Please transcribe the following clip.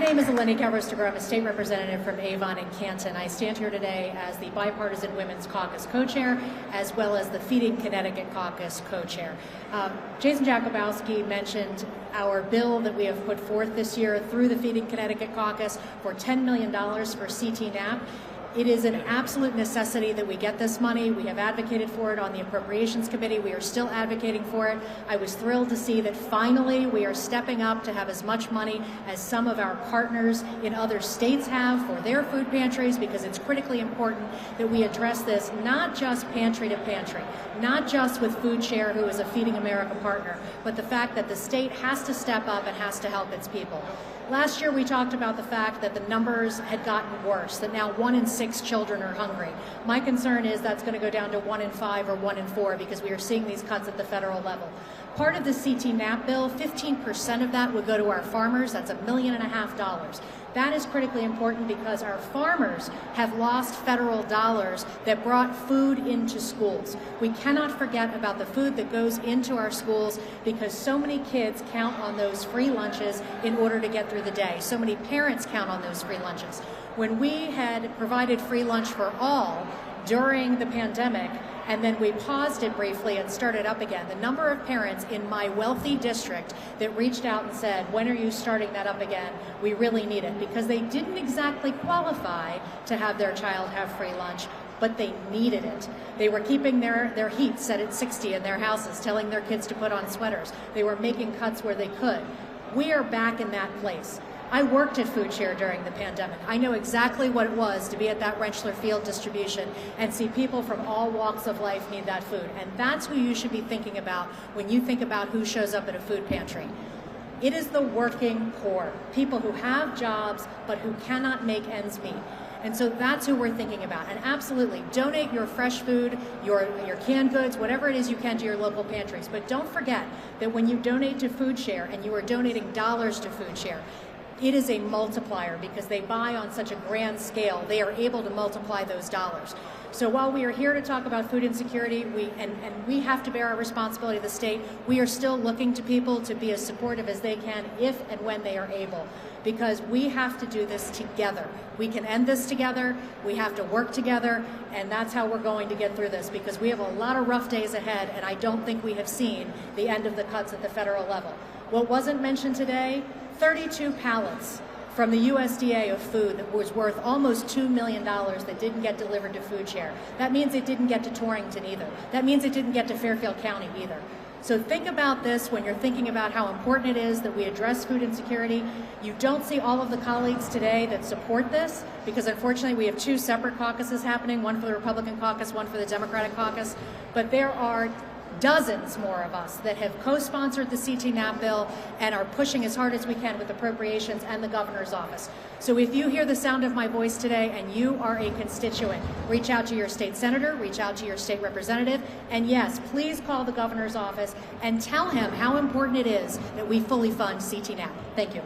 name is Eleni Kavros. I'm a state representative from Avon and Canton. I stand here today as the Bipartisan Women's Caucus co-chair, as well as the Feeding Connecticut Caucus co-chair. Jason Jakubowski mentioned our bill that we have put forth this year through the Feeding Connecticut Caucus for $10 million for CT-NAP. It is an absolute necessity that we get this money. We have advocated for it on the Appropriations Committee. We are still advocating for it. I was thrilled to see that finally we are stepping up to have as much money as some of our partners in other states have for their food pantries, because it's critically important that we address this not just pantry to pantry, not just with Food Share, who is a Feeding America partner, but the fact that the state has to step up and has to help its people. Last year we talked about the fact that the numbers had gotten worse, that now 1 in 6 children are hungry. My concern is that's going to go down to 1 in 5 or 1 in 4 because we are seeing these cuts at the federal level. Part of the CT-NAP bill, 15% of that would go to our farmers. That's $1.5 million. That is critically important because our farmers have lost federal dollars that brought food into schools. We cannot forget about the food that goes into our schools because so many kids count on those free lunches in order to get through the day. So many parents count on those free lunches. When we had provided free lunch for all during the pandemic, and then we paused it briefly and started up again, the number of parents in my wealthy district that reached out and said, when are you starting that up again? We really need it, because they didn't exactly qualify to have their child have free lunch, but they needed it. They were keeping their heat set at 60 in their houses, telling their kids to put on sweaters. They were making cuts where they could. We are back in that place. I worked at Food Share during the pandemic. I know exactly what it was to be at that Rentschler Field distribution and see people from all walks of life need that food. And that's who you should be thinking about when you think about who shows up at a food pantry. It is the working poor, people who have jobs but who cannot make ends meet. And so that's who we're thinking about. And absolutely, donate your fresh food, your canned goods, whatever it is you can to your local pantries. But don't forget that when you donate to Food Share and you are donating dollars to Food Share, it is a multiplier because they buy on such a grand scale. They are able to multiply those dollars. So while we are here to talk about food insecurity, we have to bear our responsibility to the state, we are still looking to people to be as supportive as they can if and when they are able, because we have to do this together. We can end this together, we have to work together, and that's how we're going to get through this, because we have a lot of rough days ahead, and I don't think we have seen the end of the cuts at the federal level. What wasn't mentioned today, 32 pallets from the USDA of food that was worth almost $2 million that didn't get delivered to Food Share. That means it didn't get to Torrington either. That means it didn't get to Fairfield County either. So think about this when you're thinking about how important it is that we address food insecurity. You don't see all of the colleagues today that support this because unfortunately we have 2 separate caucuses happening, one for the Republican caucus, one for the Democratic caucus, but there are dozens more of us that have co-sponsored the CT-NAP bill and are pushing as hard as we can with appropriations and the governor's office. So if you hear the sound of my voice today and you are a constituent, reach out to your state senator, reach out to your state representative, and yes, please call the governor's office and tell him how important it is that we fully fund CT-NAP. Thank you.